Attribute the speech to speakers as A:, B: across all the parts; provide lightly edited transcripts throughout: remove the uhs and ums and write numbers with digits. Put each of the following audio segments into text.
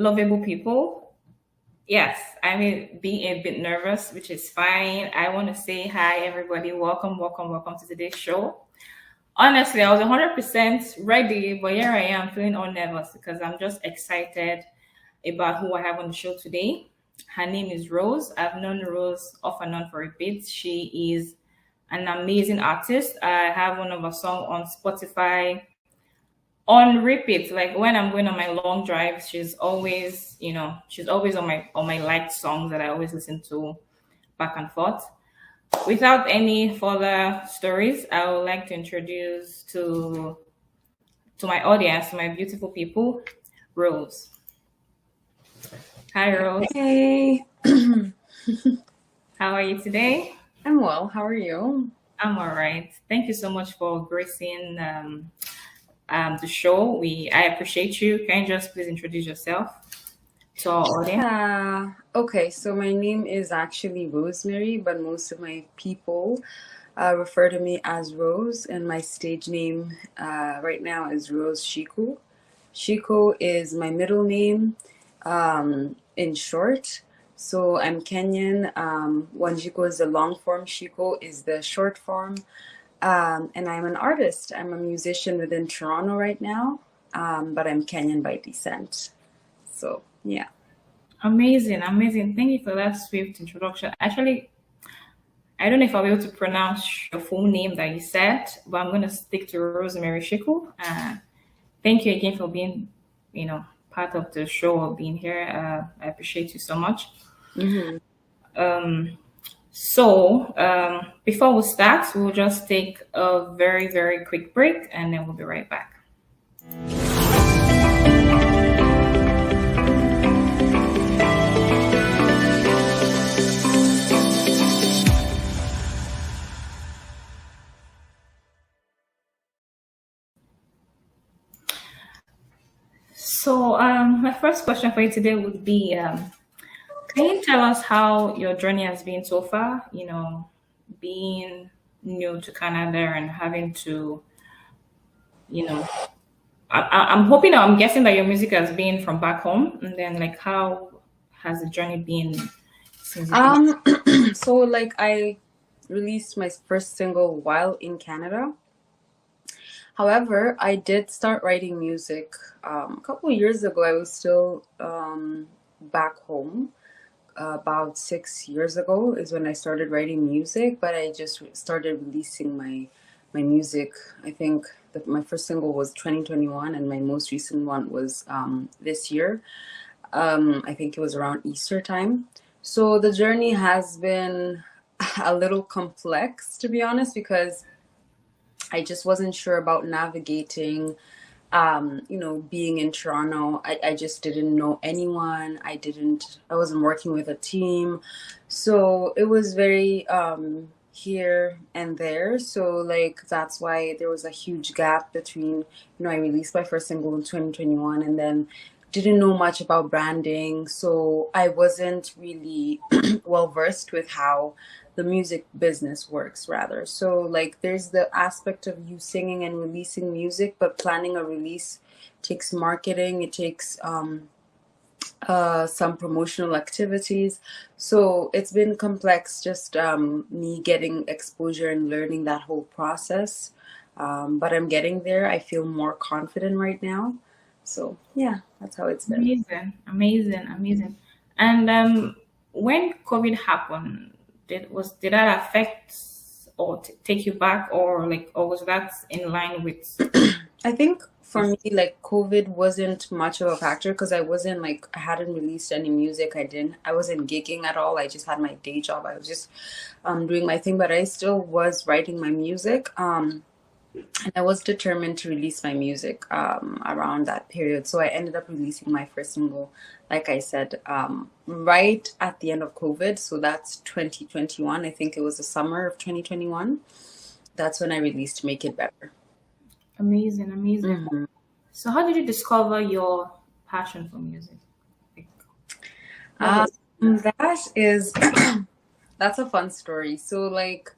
A: lovable people. Yes, I mean, being a bit nervous, which is fine. I want to say hi, everybody. Welcome, welcome, welcome to today's show. Honestly, I was 100% ready, but here I am feeling all nervous because I'm just excited about who I have on the show today. Her name is Rose. I've known Rose off and on for a bit. She is an amazing artist. I have one of her songs on Spotify on repeat. Like when I'm going on my long drives, she's always on my liked songs that I always listen to back and forth. Without any further stories, I would like to introduce to my audience, to my beautiful people, Rose. Hi, Rose.
B: Hey,
A: How are you today?
B: I'm well. How are you?
A: I'm all right. Thank you so much for gracing the show. I appreciate you. Can you just please introduce yourself to our audience?
B: Okay, so my name is actually Rosemary, but most of my people refer to me as Rose, and my stage name right now is Rose Shiku. Shiko is my middle name in short. So I'm Kenyan. Wanjiko is the long form, Shiko is the short form. And I'm an artist. I'm a musician within Toronto right now, but I'm Kenyan by descent. So, yeah.
A: Amazing, amazing. Thank you for that swift introduction. Actually, I don't know if I'll be able to pronounce your full name that you said, but I'm going to stick to Rosemary Shiku. Thank you again for being, part of the show or being here. I appreciate you so much. Before we start, we'll just take a very, very quick break and then we'll be right back. So, my first question for you today would be can you tell us how your journey has been so far? Being new to Canada and having to, I'm hoping, I'm guessing that your music has been from back home, and then like how has the journey been since you've been?
B: So like I released my first single while in Canada. However, I did start writing music a couple of years ago. I was still back home. About 6 years ago is when I started writing music, but I just started releasing my music. I think my first single was 2021, and my most recent one was this year. I think it was around Easter time. So the journey has been a little complex, to be honest, because I just wasn't sure about navigating, being in Toronto. I just didn't know anyone. I wasn't working with a team. So it was very here and there. So like that's why there was a huge gap between, I released my first single in 2021 and then didn't know much about branding. So I wasn't really well versed with how the music business works rather. So like there's the aspect of you singing and releasing music, but planning a release takes marketing, it takes some promotional activities. So it's been complex, just me getting exposure and learning that whole process. But I'm getting there. I feel more confident right now. So yeah, that's how it's been.
A: Amazing, amazing, amazing. And when COVID happened, did that affect or take you back, or was that in line with?
B: I think for me, like COVID wasn't much of a factor because I hadn't released any music. I wasn't gigging at all. I just had my day job. I was just doing my thing, but I still was writing my music. And I was determined to release my music around that period. So I ended up releasing my first single, like I said, right at the end of COVID. So that's 2021. I think it was the summer of 2021. That's when I released Make It Better.
A: Amazing, amazing. So how did you discover your passion for music?
B: That's a fun story. So like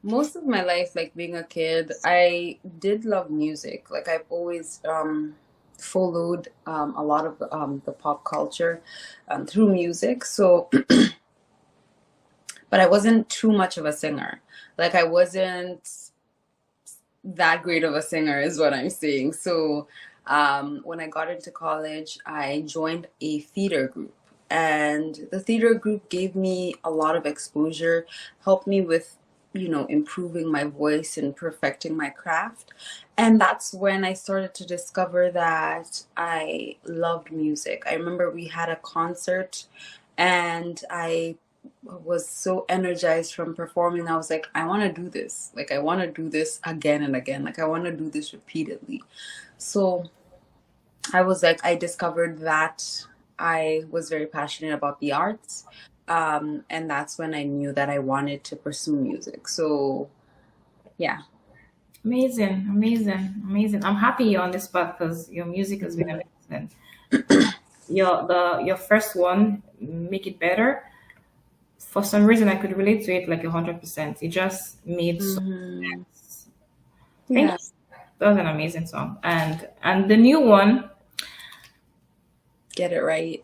B: most of my life, like being a kid, I did love music. Like I've always followed a lot of the pop culture through music. So, but I wasn't too much of a singer. Like I wasn't that great of a singer, is what I'm saying. So, when I got into college, I joined a theater group. And the theater group gave me a lot of exposure, helped me with, improving my voice and perfecting my craft. And that's when I started to discover that I loved music. I remember we had a concert and I was so energized from performing. I was like, I want to do this. Like, I want to do this again and again. Like, I want to do this repeatedly. So I was like, I discovered that I was very passionate about the arts. And that's when I knew that I wanted to pursue music. So, yeah.
A: Amazing, amazing, amazing. I'm happy you're on this path because your music has been amazing. Your first one, make it better. For some reason, I could relate to it like 100%. It just made so
B: Mm-hmm.
A: sense. Thank you.
B: Yes.
A: That was an amazing song. And the new one,
B: Get it right.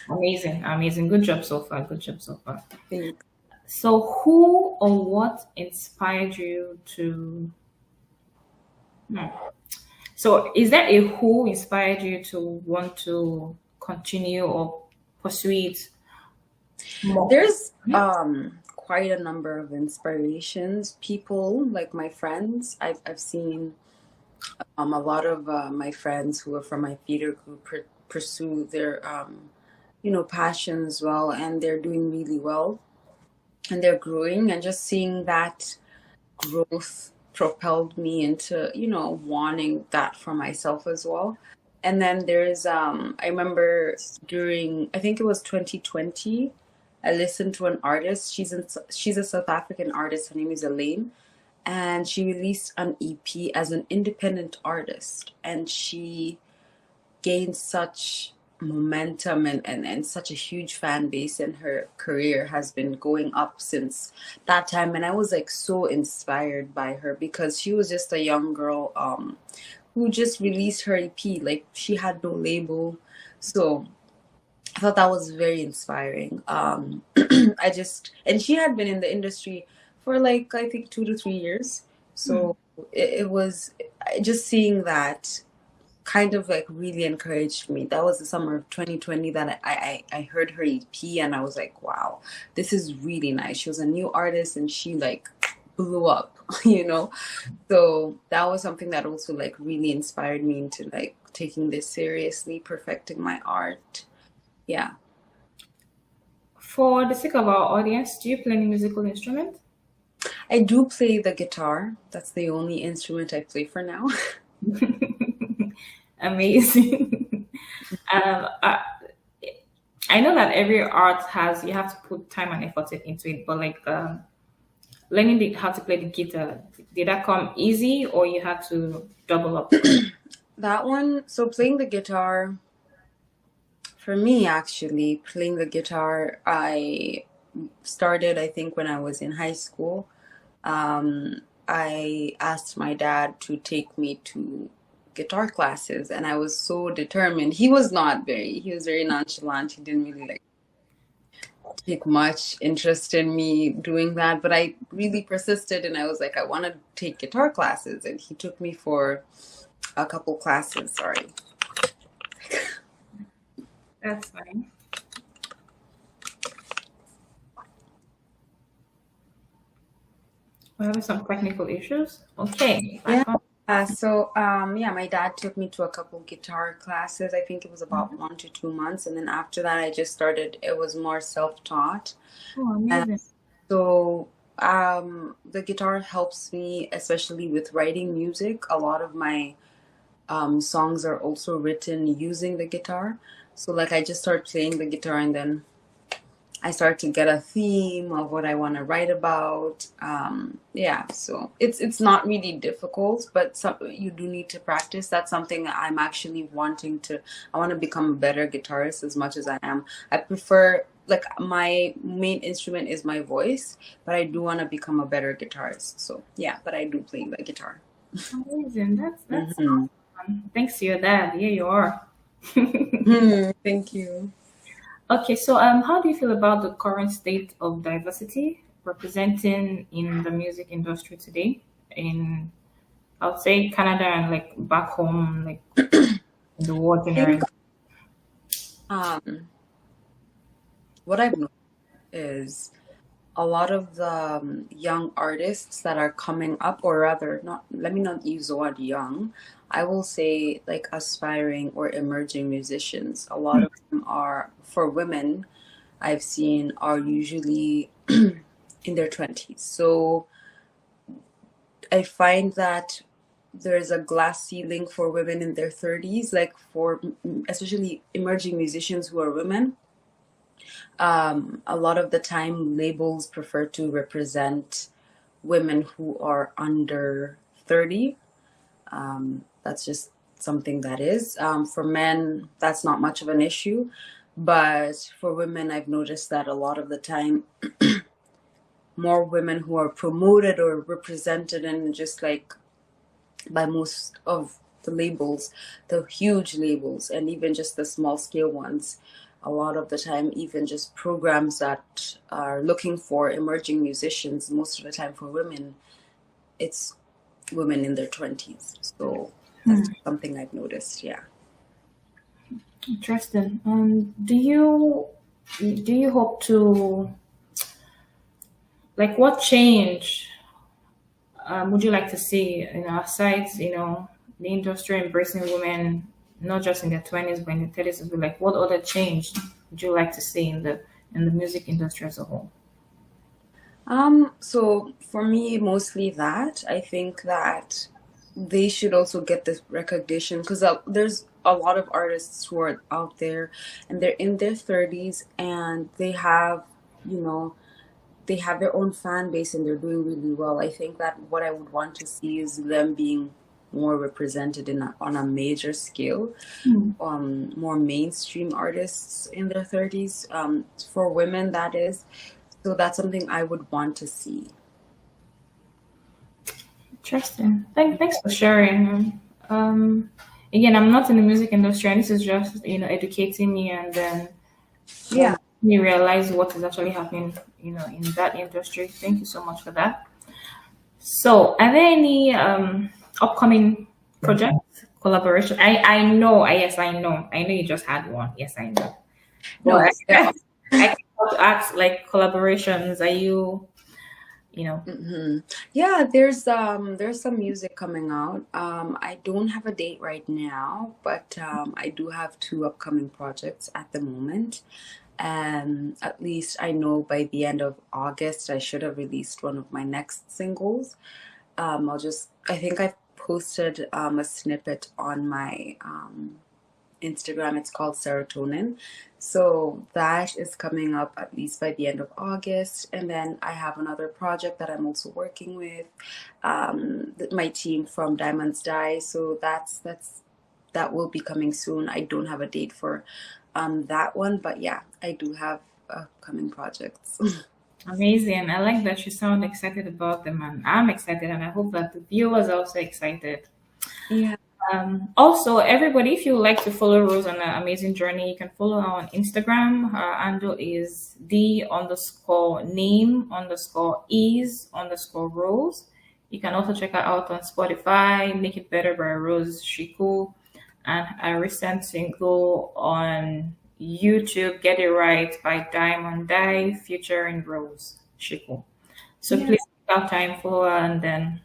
A: amazing, amazing. Good job so far. Good job so far.
B: Thanks.
A: So, who or what inspired you to? Hmm. So, is there a who inspired you to want to continue or pursue it more?
B: There's quite a number of inspirations. People like my friends. I've seen a lot of my friends who are from my theater group pursue their passion as well, and they're doing really well, and they're growing, and just seeing that growth propelled me into wanting that for myself as well. And then there's I remember during, I think it was 2020, I listened to an artist. She's a South African artist. Her name is Elaine, and she released an EP as an independent artist, and she gained such momentum and such a huge fan base, and her career has been going up since that time. And I was like so inspired by her because she was just a young girl who just released her EP. Like she had no label. So I thought that was very inspiring. And she had been in the industry for like, I think 2 to 3 years. So it was just seeing that kind of like really encouraged me. That was the summer of 2020 that I heard her EP, and I was like, wow, this is really nice. She was a new artist and she like blew up, So that was something that also like really inspired me into like taking this seriously, perfecting my art. Yeah.
A: For the sake of our audience, do you play any musical instrument?
B: I do play the guitar. That's the only instrument I play for now.
A: Amazing. um, I, I know that every art has you have to put time and effort into it, but like learning how to play the guitar, did that come easy or you had to double up?
B: That one, so playing the guitar, for me actually, playing the guitar, I started, I think, when I was in high school. I asked my dad to take me to guitar classes, and I was so determined. He was very nonchalant. He didn't really like take much interest in me doing that, but I really persisted, and I was like, I want to take guitar classes, and he took me for a couple classes. Sorry.
A: That's fine. We're having some technical issues. Okay.
B: Yeah. My dad took me to a couple guitar classes. I think it was about 1 to 2 months, and then after that, I just started. It was more self-taught.
A: Oh,
B: And
A: amazing.
B: so the guitar helps me, especially with writing music. A lot of my songs are also written using the guitar. So like I just start playing the guitar, and then I start to get a theme of what I want to write about. So it's not really difficult, but you do need to practice. That's something that I'm actually wanting to. I want to become a better guitarist as much as I am. I prefer, like, my main instrument is my voice, but I do want to become a better guitarist. So yeah, but I do play the guitar.
A: Amazing. That's
B: Mhm.
A: Thanks to your dad. Here you are.
B: Thank you.
A: Okay, so how do you feel about the current state of diversity representing in the music industry today? In I would say Canada and like back home, like in the world
B: I think
A: generally.
B: um, what I've noticed is a lot of the young artists that are coming up, or rather, not let me not use the word young. I will say like aspiring or emerging musicians. A lot of them are for women. I've seen are usually in their 20s. So I find that there's a glass ceiling for women in their 30s, like for especially emerging musicians who are women. A lot of the time, labels prefer to represent women who are under 30. That's just something that is. For men, that's not much of an issue. But for women, I've noticed that a lot of the time, more women who are promoted or represented and just like by most of the labels, the huge labels, and even just the small scale ones. A lot of the time, even just programs that are looking for emerging musicians, most of the time for women, it's women in their 20s. So that's something I've noticed, yeah.
A: Interesting. Do you hope to like what change would you like to see in our sites? The industry embracing women not just in their 20s but in their 30s as well. Like what other change would you like to see in the music industry as a whole?
B: So for me, mostly that. I think that they should also get this recognition because there's a lot of artists who are out there and they're in their 30s and they have, you know, they have their own fan base and they're doing really well. I think that what I would want to see is them being more represented on a major scale, more mainstream artists in their 30s, for women, that is. So that's something I would want to see.
A: Interesting. Thanks for sharing. Again, I'm not in the music industry, and this is just educating me and then
B: Yeah.
A: me realize what is actually happening, in that industry. Thank you so much for that. So, are there any upcoming projects, collaboration? I know. Yes, I know. I know you just had one. Yes, I know.
B: No,
A: But
B: yeah.
A: I can ask like collaborations. Are you,
B: Yeah, there's some music coming out. I don't have a date right now, but I do have two upcoming projects at the moment. At least I know by the end of August I should have released one of my next singles. I think I've posted a snippet on my Instagram. It's called Serotonin. So that is coming up at least by the end of August. And then I have another project that I'm also working with my team from Diamonds Die. So that will be coming soon. I don't have a date for that one, but yeah, I do have upcoming projects.
A: amazing? I like that you sound excited about them, and I'm excited, and I hope that the viewers are also excited.
B: Yeah.
A: Also, everybody, if you would like to follow Rose on an amazing journey, you can follow her on Instagram. Her handle is the_name_is_Rose. You can also check her out on Spotify, Make It Better by Rose Shiku, and a recent single on YouTube, Get It Right by Diamond Die, featuring Rose Shiku. So
B: Yeah.
A: please take out time for her, and then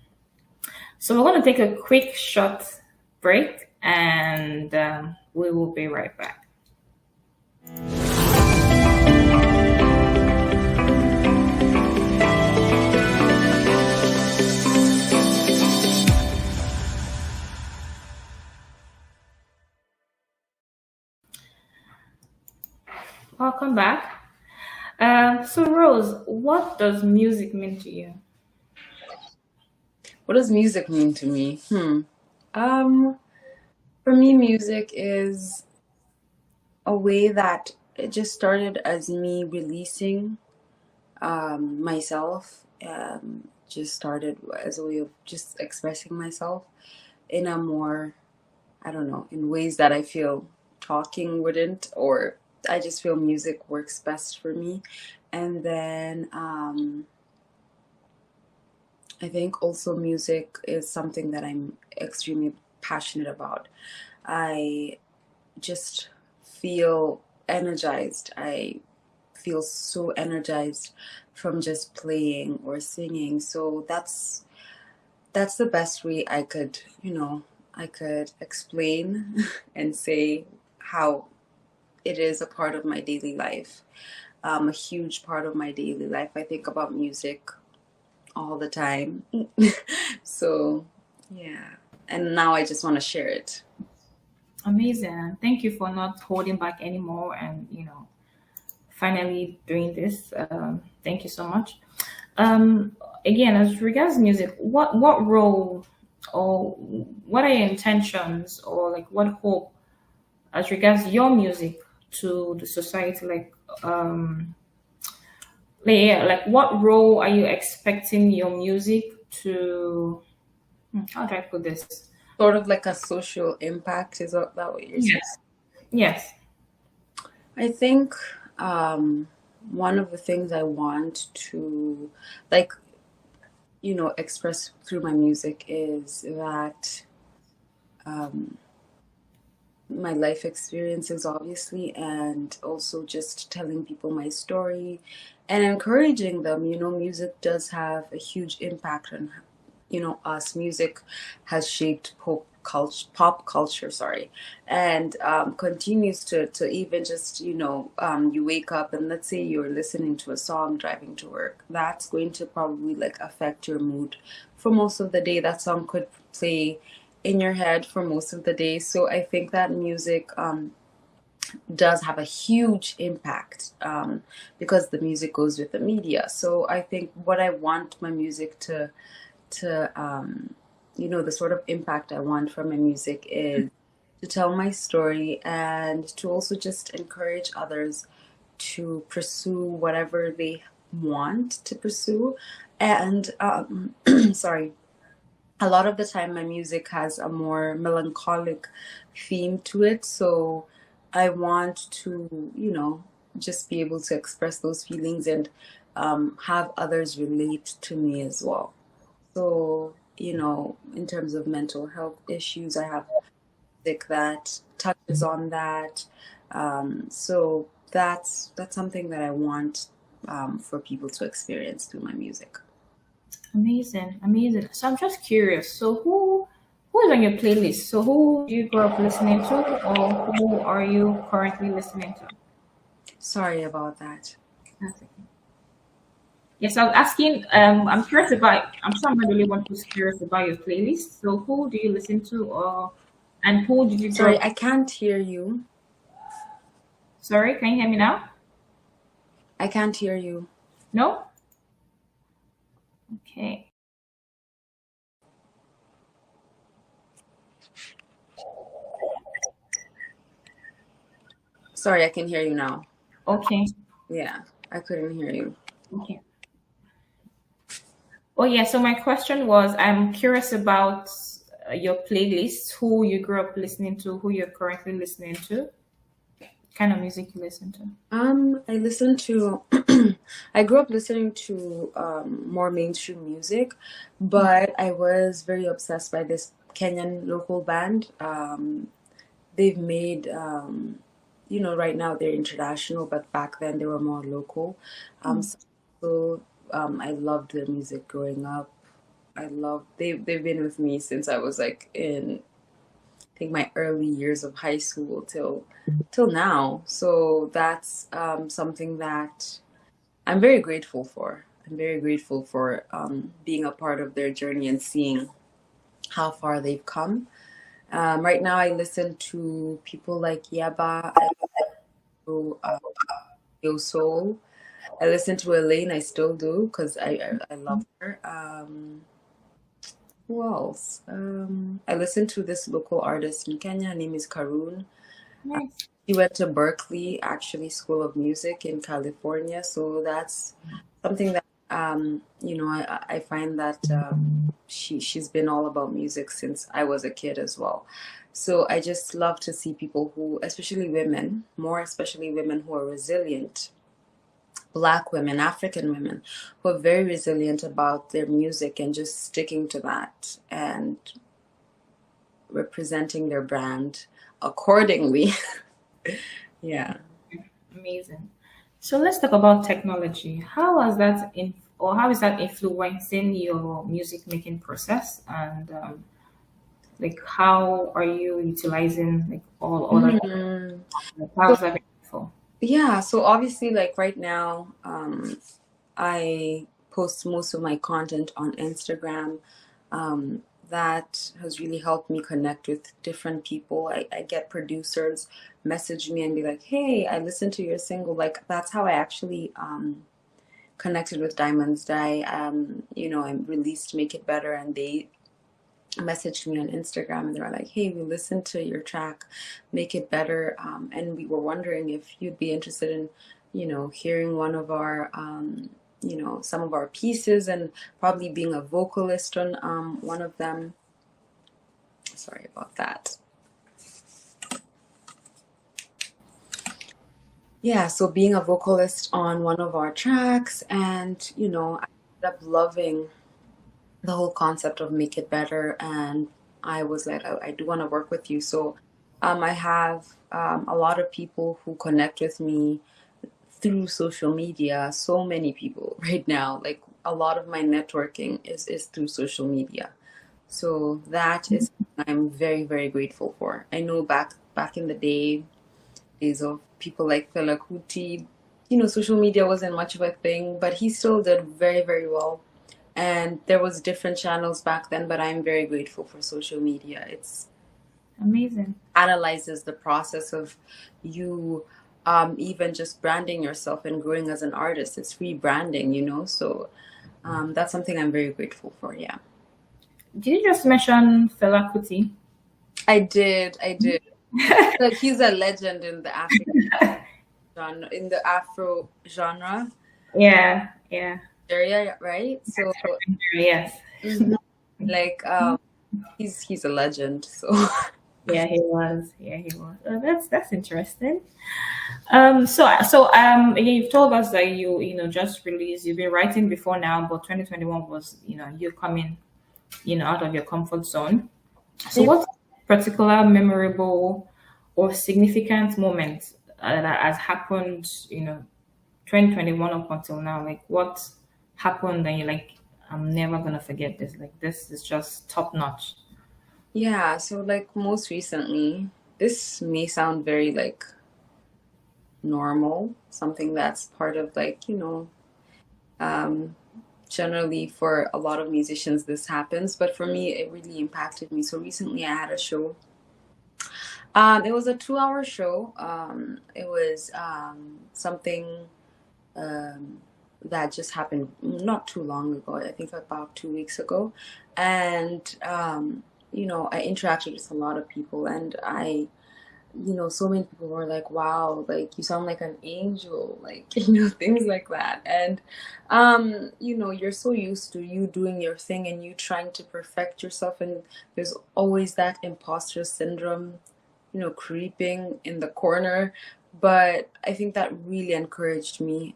A: so we're going to take a quick short break and we will be right back. Welcome back. So, Rose, what does music mean to you?
B: What does music mean to me? Um, for me, music is a way that it just started as me releasing myself. Just started as a way of just expressing myself in a more I don't know, in ways that I feel talking wouldn't, or I just feel music works best for me. And then I think also music is something that I'm extremely passionate about. I just feel energized. I feel so energized from just playing or singing. So that's the best way I could, I could explain and say how it is a part of my daily life, a huge part of my daily life. I think about music all the time. So, yeah. And now I just want to share it.
A: Amazing. Thank you for not holding back anymore and, finally doing this. Thank you so much. Um, Again, as regards music, what role or what are your intentions or like what hope as regards your music to the society? Yeah, like what role are you expecting your music to? How do I put this?
B: Sort of like a social impact, is that what you're saying?
A: Yes. Yes.
B: I think one of the things I want to, like, express through my music is that my life experiences, obviously, and also just telling people my story and encouraging them. Music does have a huge impact on, us. Music has shaped pop culture, sorry, and continues to even just, you wake up and let's say you're listening to a song driving to work. That's going to probably like affect your mood for most of the day. That song could play in your head for most of the day. So I think that music does have a huge impact, because the music goes with the media. So I think what I want my music to the sort of impact I want from my music is to tell my story and to also just encourage others to pursue whatever they want to pursue. And sorry, a lot of the time my music has a more melancholic theme to it. So I want to, just be able to express those feelings and have others relate to me as well. So, in terms of mental health issues, I have music that touches on that. So that's something that I want for people to experience through my music.
A: Amazing, amazing. So I'm just curious. So who is on your playlist? So who do you grow up listening to, or who are you currently listening to?
B: Sorry about that.
A: That's okay. Yes, I was asking. I'm curious about. I'm sure everybody wants to curious about your playlist. So who do you listen to, or and who did you grow
B: Sorry,
A: up?
B: I can't hear you.
A: Sorry, can you hear me now?
B: I can't hear you.
A: No. Okay.
B: Sorry, I can hear you now.
A: Okay.
B: Yeah, I couldn't hear you.
A: Okay. Oh yeah. So my question was, I'm curious about your playlist. Who you grew up listening to? Who you're currently listening to? Kind of music you listen to?
B: I listen to, I grew up listening to more mainstream music, but I was very obsessed by this Kenyan local band. They've made, right now they're international, but back then they were more local. So I loved their music growing up. They've been with me since I was like in, I think, my early years of high school till now. So that's something that I'm very grateful for. I'm very grateful for being a part of their journey and seeing how far they've come. Right now, I listen to people like Yaba. I listen to Yo Soul. I listen to Elaine. I still do because I love her. Who else? I listen to this local artist in Kenya. Her name is Karun.
A: Nice.
B: He went to Berkeley, actually, School of Music in California. So that's something that I find that she's been all about music since I was a kid as well. So I just love to see people who, especially women, more especially women who are resilient, Black women, African women, who are very resilient about their music and just sticking to that and representing their brand accordingly. Yeah.
A: Amazing. So let's talk about technology. How has that or how is that influencing your music making process, and like how are you utilizing like all other
B: Mhm.
A: like, how
B: So
A: is that being helpful?
B: yeah, so obviously like right now, I post most of my content on Instagram. That has really helped me connect with different people. I get producers message me and be like, hey, I listened to your single. Like that's how I actually connected with Diamonds Die. I released Make It Better, and they messaged me on Instagram and they were like, hey, we listened to your track, Make It Better. And we were wondering if you'd be interested in, hearing one of our, some of our pieces and probably being a vocalist on one of them. Sorry about that. Yeah, so being a vocalist on one of our tracks, and, I ended up loving the whole concept of Make It Better, and I was like, I do want to work with you. So I have a lot of people who connect with me through social media. So many people right now, like a lot of my networking is through social media. So that is I'm very, very grateful for. I know back in the days of people like Fela Kuti, social media wasn't much of a thing, but he still did very, very well. And there was different channels back then, but I'm very grateful for social media. It's
A: Amazing.
B: analyzes the process of you even just branding yourself and growing as an artist. It's free branding, so that's something I'm very grateful for. Yeah.
A: Did you just mention Fela Kuti?
B: I did. Like he's a legend in the Afro genre
A: Yeah, yeah.
B: area, right? So
A: Yes.
B: mhm, like he's a legend. So
A: Yeah, he was. Yeah, he was. That's interesting. Again, you've told us that you just released. You've been writing before now, but 2021 was you coming out of your comfort zone. So, what particular memorable or significant moment that has happened? 2021 up until now. Like, what happened? And you're like, I'm never gonna forget this. Like, this is just top notch.
B: yeah, so like most recently, this may sound very like normal, something that's part of like, um, generally for a lot of musicians this happens, but for me it really impacted me. So recently I had a show. It was a 2-hour show. It was something um, that just happened not too long ago. I think about 2 weeks ago, and I interacted with a lot of people, and so many people were like, wow, like you sound like an angel, like, things like that. And, you're so used to you doing your thing and you trying to perfect yourself. And there's always that imposter syndrome, creeping in the corner. But I think that really encouraged me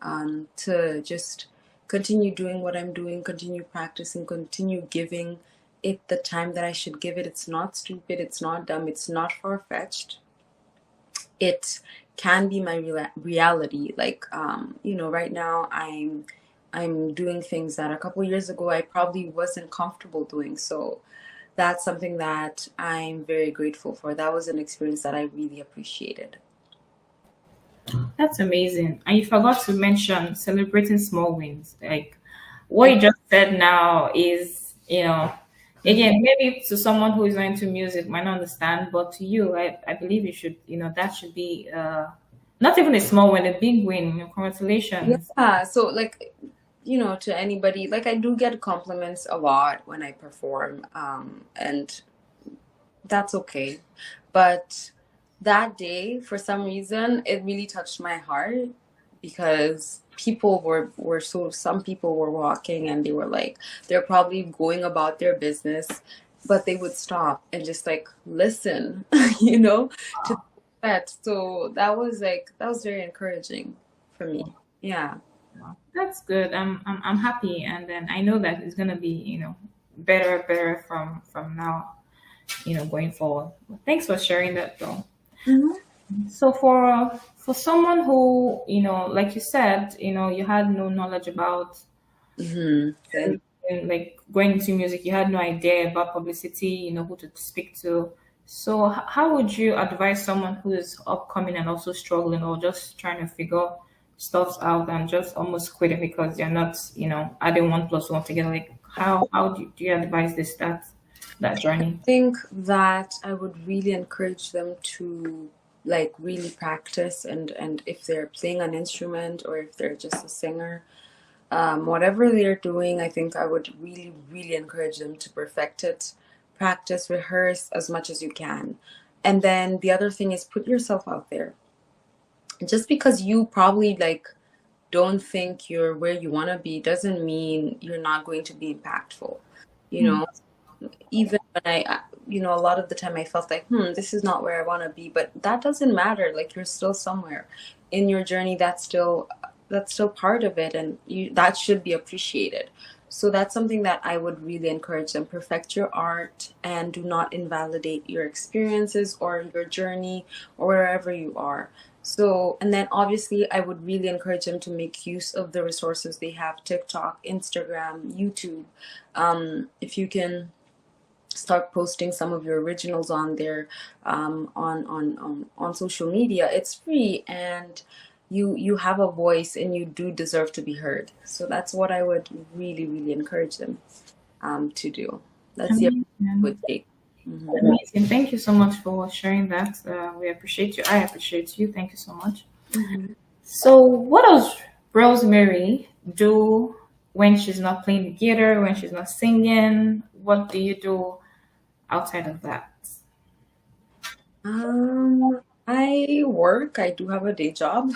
B: to just continue doing what I'm doing, continue practicing, continue giving it the time that I should give it. It's not stupid, it's not dumb, it's not far-fetched. It can be my reality. Like right now I'm doing things that a couple years ago I probably wasn't comfortable doing. So that's something that I'm very grateful for. That was an experience that I really appreciated.
A: That's amazing. And you forgot to mention celebrating small wins. Like what you just said now is, again, maybe to someone who is not into music might not understand, but to you, I believe you should, that should be not even a small win, a big win. Congratulations.
B: Yeah, so like to anybody, like I do get compliments a lot when I perform, and that's okay. But that day, for some reason, it really touched my heart because people were sort of, some people were walking and they were like, they're probably going about their business, but they would stop and just like listen, you know, to that. So that was like, that was very encouraging for me. Yeah.
A: Wow. That's good. I'm happy, and then I know that it's gonna be better from now, going forward. Thanks for sharing that, though.
B: Hmm.
A: So for someone who, like you said, you had no knowledge about,
B: Hmm.
A: and like going into music, you had no idea about publicity, who to speak to. So how would you advise someone who is upcoming and also struggling, or just trying to figure stuff out and just almost quitting because they're not, adding one plus one together? Like how do you advise this that journey?
B: Think that I would really encourage them to like really practice, and if they're playing an instrument or if they're just a singer, whatever they're doing, I think I would really, really encourage them to perfect it, practice, rehearse as much as you can. And then the other thing is put yourself out there. Just because you probably like don't think you're where you want to be doesn't mean you're not going to be impactful. You
A: Hmm.
B: know, even when a lot of the time I felt like, this is not where I want to be, but that doesn't matter. Like you're still somewhere in your journey. That's still part of it, and that should be appreciated. So that's something that I would really encourage them. Perfect your art and do not invalidate your experiences or your journey or wherever you are. So, and then obviously, I would really encourage them to make use of the resources they have: TikTok, Instagram, YouTube. If you can start posting some of your originals on there, on social media, it's free, and you have a voice and you do deserve to be heard. So that's what I would really, really encourage them to do. That's the approach I
A: Amazing.
B: would take. Hmm.
A: Amazing. Thank you so much for sharing that. We appreciate you. I appreciate you. Thank you so much.
B: Hmm.
A: So, what does Rosemary do when she's not playing the guitar, when she's not singing? What do you do outside of that?
B: I work. I do have a day job.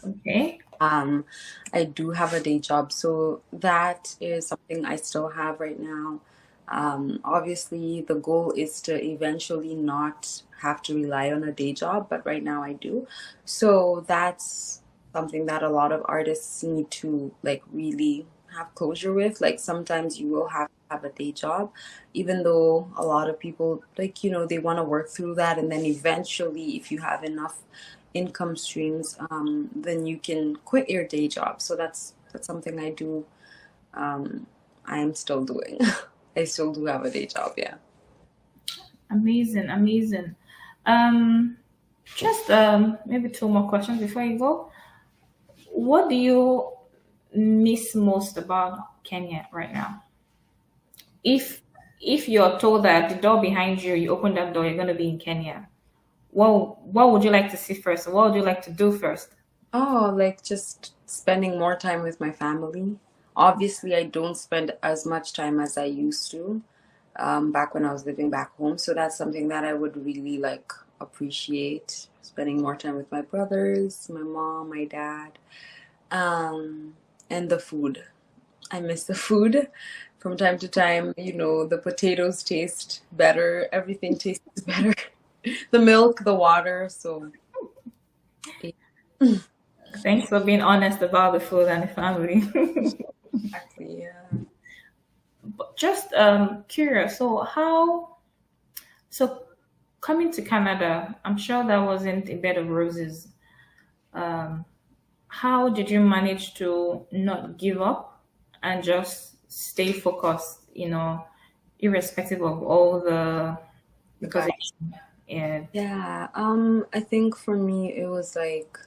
A: Okay.
B: Um, I do have a day job, so that is something I still have right now. Obviously, the goal is to eventually not have to rely on a day job, but right now I do. So that's something that a lot of artists need to like really have closure with. Like sometimes you will have a day job, even though a lot of people like, they want to work through that, and then eventually, if you have enough income streams, then you can quit your day job. So that's something I do. I am still doing. I still do have a day job. Yeah.
A: Amazing. Amazing. Um, just maybe two more questions before you go. What do you miss most about Kenya right now? If if you're told that the door behind you, you open that door, you're gonna be in Kenya. What would you like to see first? What would you like to do first?
B: Oh, like just spending more time with my family. Obviously, I don't spend as much time as I used to, back when I was living back home. So that's something that I would really like appreciate. Spending more time with my brothers, my mom, my dad, and the food. I miss the food from time to time. The potatoes taste better, everything tastes better. The milk, the water. So,
A: Thanks for being honest about the food and the family.
B: exactly, yeah.
A: But just curious. So coming to Canada, I'm sure that wasn't a bed of roses. Um, how did you manage to not give up and just stay focused? Irrespective of all because
B: But
A: yeah.
B: yeah, I think for me it was like,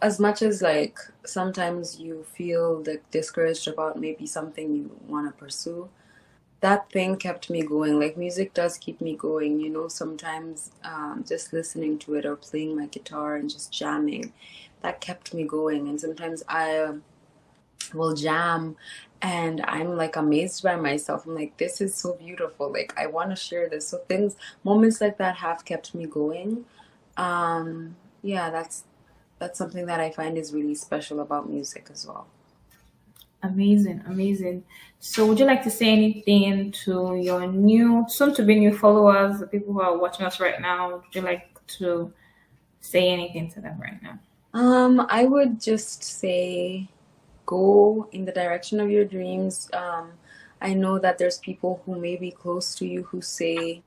B: as much as like sometimes you feel like discouraged about maybe something you want to pursue, that thing kept me going. Like music does keep me going, sometimes just listening to it or playing my guitar and just jamming, that kept me going. And sometimes I will jam and I'm like amazed by myself. I'm like, this is so beautiful. Like I want to share this. So moments like that have kept me going. Yeah, that's something that I find is really special about music as well.
A: Amazing, amazing. So, would you like to say anything to your new, soon to be new followers, the people who are watching us right now? Would you like to say anything to them right now?
B: I would just say go in the direction of your dreams. I know that there's people who may be close to you who say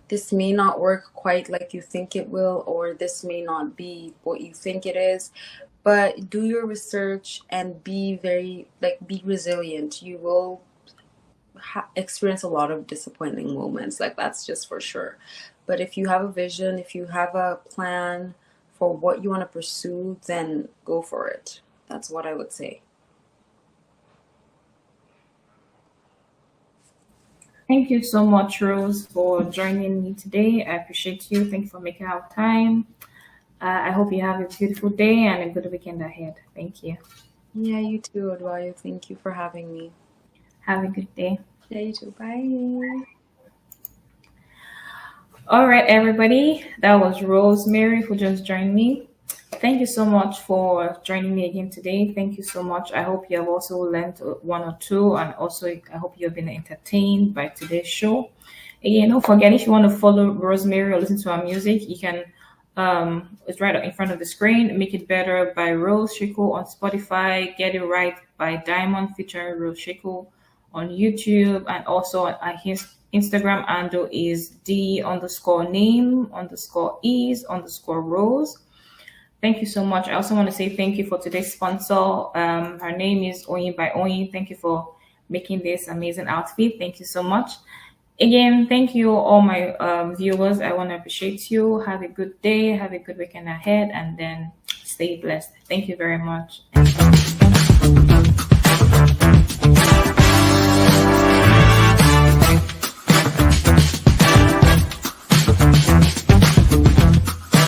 B: this may not work quite like you think it will, or this may not be what you think it is. But do your research and be be resilient. You will experience a lot of disappointing moments, like that's just for sure. But if you have a vision, if you have a plan for what you want to pursue, then go for it. That's what I would say.
A: Thank you so much, Rose, for joining me today. I appreciate you. Thank you for making our time. I hope you have a beautiful day and a good weekend ahead. Thank you.
B: Yeah, you too, Odunayo. Thank you for having me.
A: Have a good day.
B: Yeah, you too. Bye.
A: All right, everybody. That was Rosemary who just joined me. Thank you so much for joining me again today. Thank you so much. I hope you have also learned one or two, and also I hope you have been entertained by today's show. Again, don't forget, if you want to follow Rosemary or listen to her music, you can. It's right in front of the screen. Make It Better by Rose Shiko on Spotify. Get It Right by Diamond featuring Rose Shiko on YouTube, and also on his Instagram handle is D_name_is_rose. Thank you so much. I also want to say thank you for today's sponsor. Her name is Oyin by Oyin. Thank you for making this amazing outfit. Thank you so much. Again, thank you, all my viewers. I want to appreciate you. Have a good day. Have a good weekend ahead. And then stay blessed. Thank you very much.